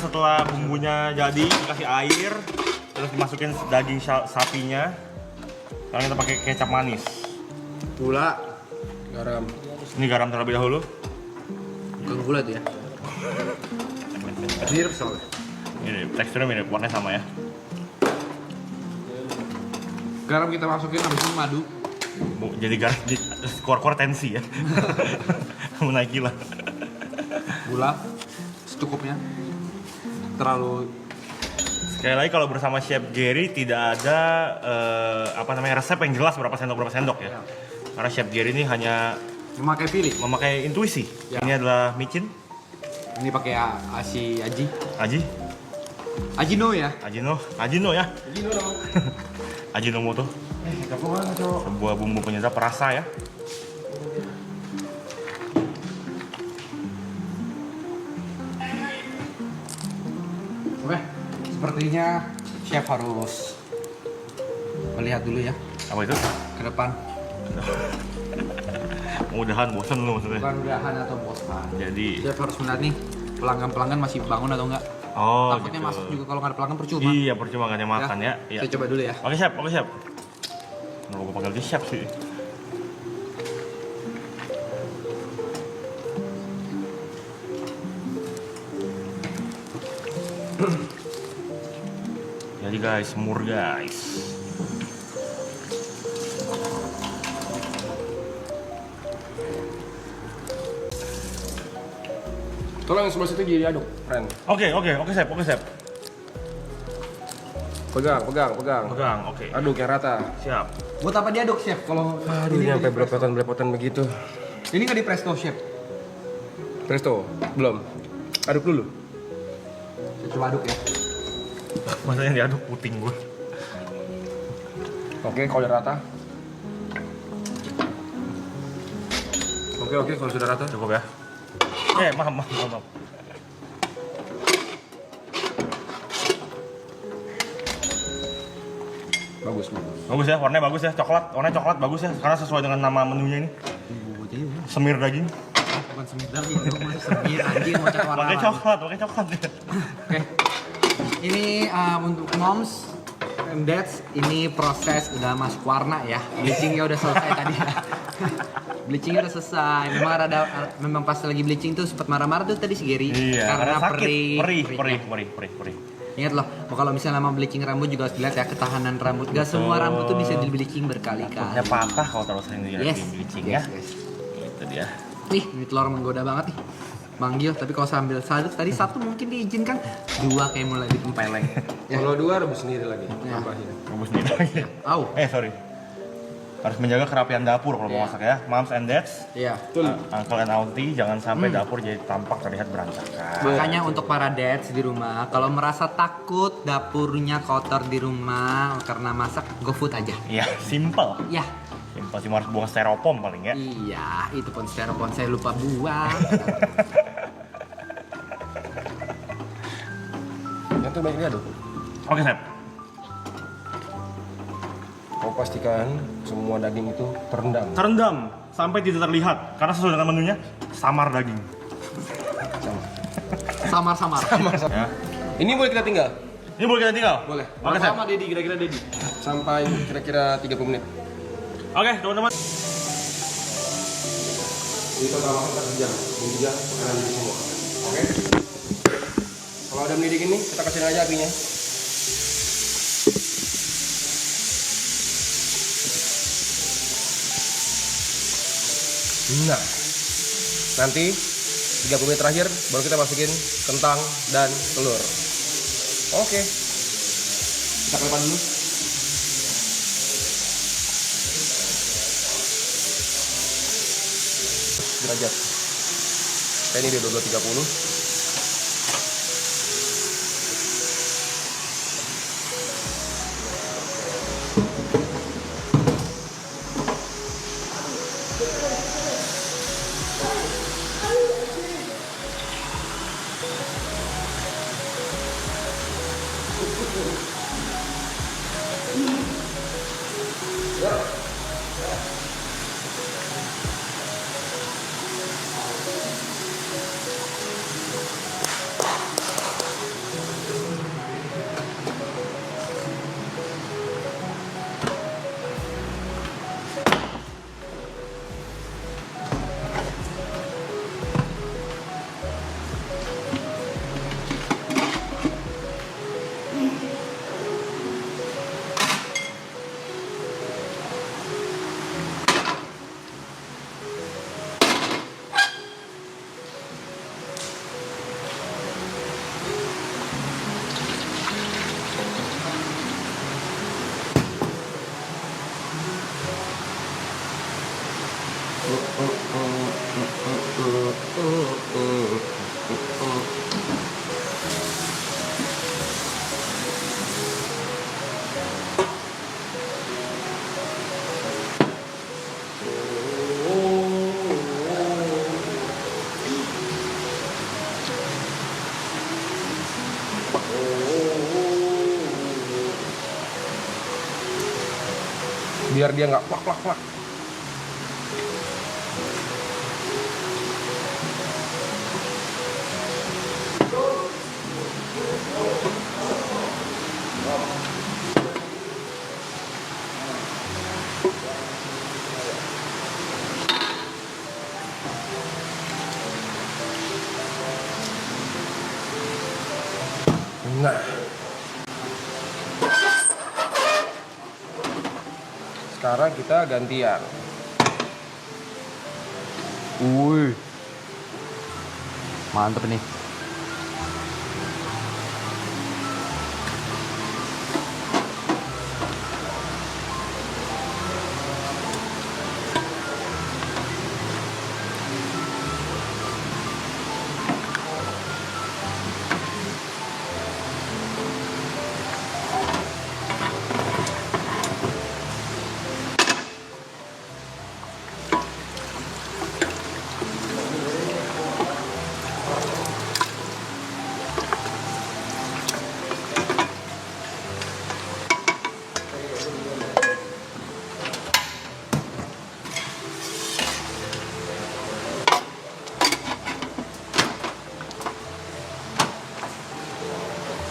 setelah bumbunya jadi dikasih air, terus dimasukin daging sapinya. Sekarang kita pakai kecap manis. Gula, garam. Ini garam terlebih dahulu. Bukan gula tuh ya. Mirip soalnya. Ini teksturnya mirip, warnanya sama ya. Garam kita masukin habis itu madu. Jadi garam keluar tensi ya. Menaik gila. Gula secukupnya. Terlalu. Sekali lagi kalau bersama Chef Gary tidak ada resep yang jelas berapa sendok ya. Karena Chef Gary ini hanya Memakai feeling. memakai intuisi. Ya. Ini adalah micin. Ini pakai aji. Ajino Ya. Ajino ya. Ajino dong. Ajinomoto. Sebuah bumbu penyedap rasa ya. Oke, sepertinya chef harus melihat dulu ya Apa itu? ke depan. Mudahan bosan lu maksudnya. Bukan udahan atau bosan. Jadi Chef harus melihat nih pelanggan masih bangun atau enggak. Takutnya gitu. masak juga kalau nggak ada pelanggan percuma. Iya, percuma gak ada makan ya. Iya. Saya coba dulu ya. Oke, Chef. Kenapa gue panggil dia Chef sih? Jadi guys, semur guys. Tolong yang sebelah situ jadi aduk, friend. Oke, Chef. Pegang. Pegang, oke. Aduk yang rata. Siap. Buat apa diaduk chef? Kalau Aduh, ini sampai belepotan begitu. ini nggak di presto chef. Presto, belum. Aduk dulu. Saya coba aduk ya. Masanya diaduk puting gue. Oke, kalau udah rata. Oke, kalau sudah rata. Cukup ya. Maaf. Bagus ya, warnanya bagus ya, warnanya coklat bagus ya, karena sesuai dengan nama menunya ini. Semir daging. Bukan semir daging, masih semir anjing mau coklat. Pakai coklat ya. Oke. Ini untuk moms and dads, ini proses udah masuk warna ya. Bleachingnya udah selesai tadi ya. Bleachingnya udah selesai. Memang pas lagi bleaching tuh sempat marah-marah tuh tadi si Gary. Iya, karena sakit, perih. Ingat loh, kalau misalnya lama bleaching rambut juga harus dilihat ya ketahanan rambut. Gak semua rambut tuh bisa di bleaching berkali-kali. Ya patah kalau terus sering di bleaching ya. Itu dia. Nih, ini telur menggoda banget nih. Manggil, tapi kalau sambil sadut tadi satu mungkin diizinkan, dua kayak mulai ditempeleng. Kalau dua rebus sendiri lagi. Tambahin. Rebus sendiri lagi. Sorry. Harus menjaga kerapian dapur kalau mau masak ya. Moms and dads, Iya. uncle and auntie, jangan sampai dapur jadi tampak terlihat berantakan. Makanya untuk para dads di rumah, kalau merasa takut dapurnya kotor di rumah karena masak, GoFood aja. Iya, simple. Ya. Simple, cuma harus buang styrofoam paling ya. Iya, itu pun styrofoam saya lupa buang. Yang terbaik diaduk. Oke, Chef. Kau pastikan semua daging itu terendam. Terendam sampai tidak terlihat karena sesuai dengan menunya samar daging. Samar-samar. Ya. Ini boleh kita tinggal? Ini boleh kita tinggal? Boleh. Oke, Chef. Sama Dedi, kira-kira Dedi. Sampai kira-kira 30 menit. Oke, teman-teman. Ini total waktu 1 jam. Ini juga akan mendidih semua. Oke? Kalau udah mendidih gini, kita kasihin aja apinya. Nah, nanti 30 menit terakhir baru kita masukin kentang dan telur. Oke. Kita kelepan dulu. Derajat. Ini udah 22.30. biar dia nggak plak plak plak. Nah, sekarang kita gantian. Wih, mantep nih.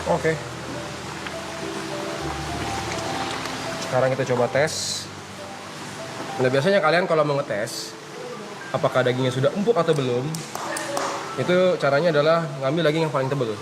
Oke. Sekarang kita coba tes. Nah, biasanya kalian kalau mau ngetes apakah dagingnya sudah empuk atau belum, itu caranya adalah ngambil daging yang paling tebal.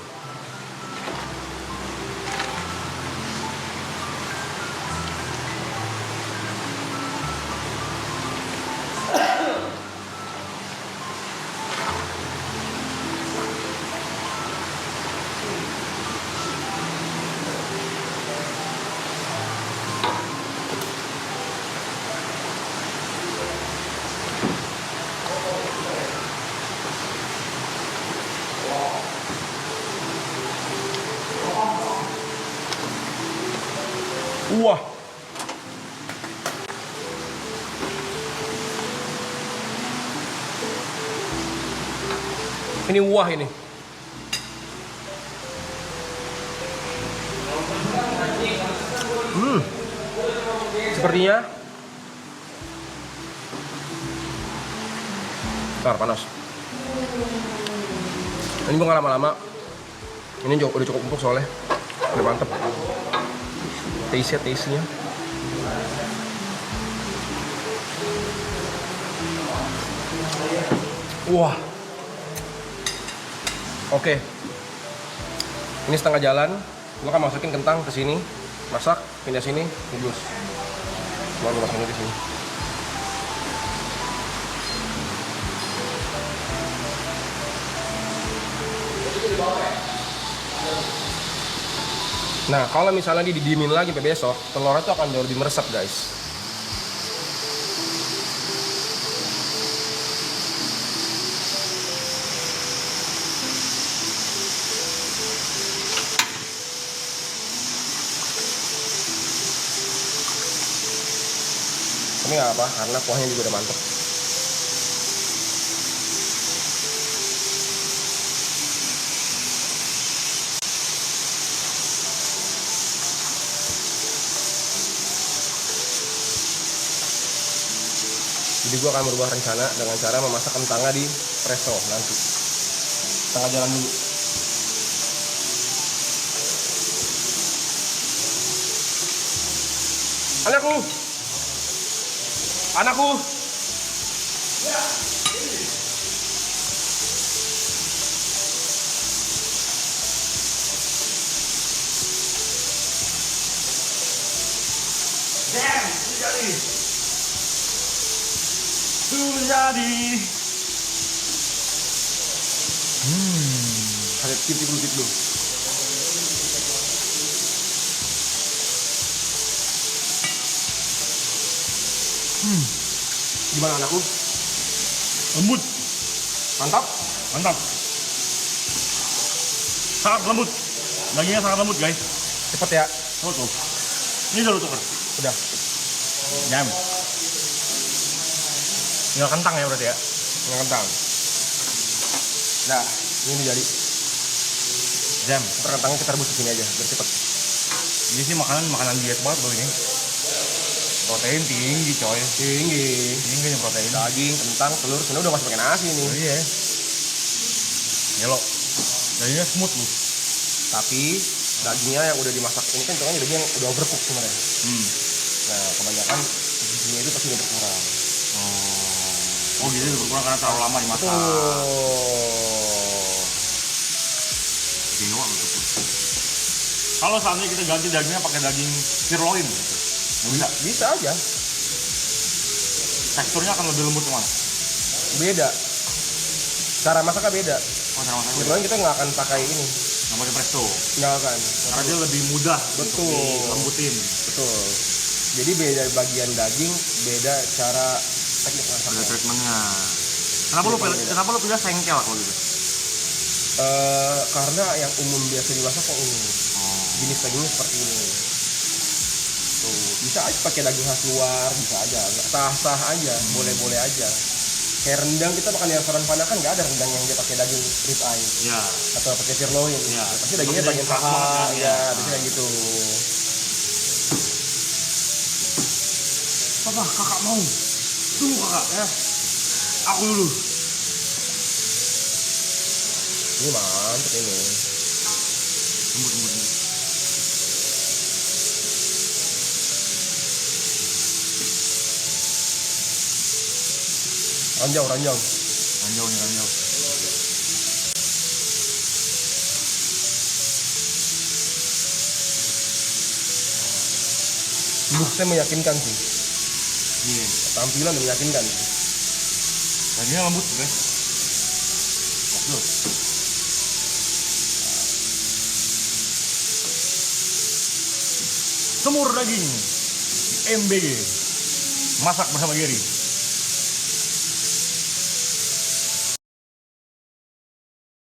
Wah. Ini wah ini. Sepertinya. Bentar, panas. Ini gue nggak lama-lama. Ini udah cukup empuk soalnya. Udah mantep. Taste-nya. Wah. Oke. Ini setengah jalan. Gua akan masukin kentang ke sini, masak, pindah sini, rebus. Baru masukin ke sini. Nah, kalau misalnya didiemin lagi sampai besok, telurnya itu akan jauh lebih meresap, guys. Ini nggak apa, karena kuahnya juga udah mantep. Jadi gue akan merubah rencana dengan cara memasak kentangnya di presto nanti. Tengah jalan dulu. Anakku! Anakku! Damn, jadi. Ada tip-tip dulu. Gimana anakku? Lembut, Mantap? mantap. Sangat lembut. Dagingnya sangat lembut, guys. Cepet ya? Tuh. Ini udah lu tuker. Udah. Jam. Tinggal kentang ya berarti ya. Yang kentang. Nah, ini udah jadi. Jam. Ntar kentangnya kita rebus di sini aja, biar cepet. Ini sih makanan diet banget loh ini. Protein tinggi coy. Tinggi. Tinggi nih protein. Daging, kentang, telur, sebenarnya udah masih pakai nasi nih. Oh, iya. Ya lo. Dagingnya smooth lu. Tapi dagingnya yang udah dimasak ini kan contohnya daging yang udah overcook sebenarnya. Nah, kebanyakan gizinya itu pasti udah berkurang. Oh gitu berkurang karena terlalu lama dimasak. Dewa gitu. Kalau seandainya kita ganti dagingnya pakai daging sirloin gitu. Nggak bisa. Bisa aja. Teksturnya akan lebih lembut kemana? Beda. Cara masaknya beda. Oh, cara masaknya. Sirloin kita nggak akan pakai ini. Nggak pakai presto. Nggak akan. Karena dia lebih mudah. Betul. Untuk dilembutin. Betul. Jadi beda bagian daging, beda cara teknik Ada masaknya. treatmentnya. Kenapa lu pilih sengkel kalau gitu? Karena yang umum biasa dimasak yang ini. Jenis dagingnya seperti ini. Tuh, bisa aja pakai daging khas luar, bisa aja. Nggak sah-sah aja, boleh-boleh aja. Kayak rendang kita makan di restoran Padang kan nggak ada rendang yang dia pakai daging rib eye Ya. atau pakai sirloin. Iya. Pasti dagingnya Daging daging keras paha, banget, ya, ya. biasanya kayak gitu. Papa, kakak mau. Tunggu kakak ya. Aku dulu. Ini mantep ini. Lembut. Ranjau. Ranjau. Looknya meyakinkan sih. Iya. Tampilan meyakinkan. Dagingnya lembut guys. Oke. Semur daging MBG. Masak bersama Gary.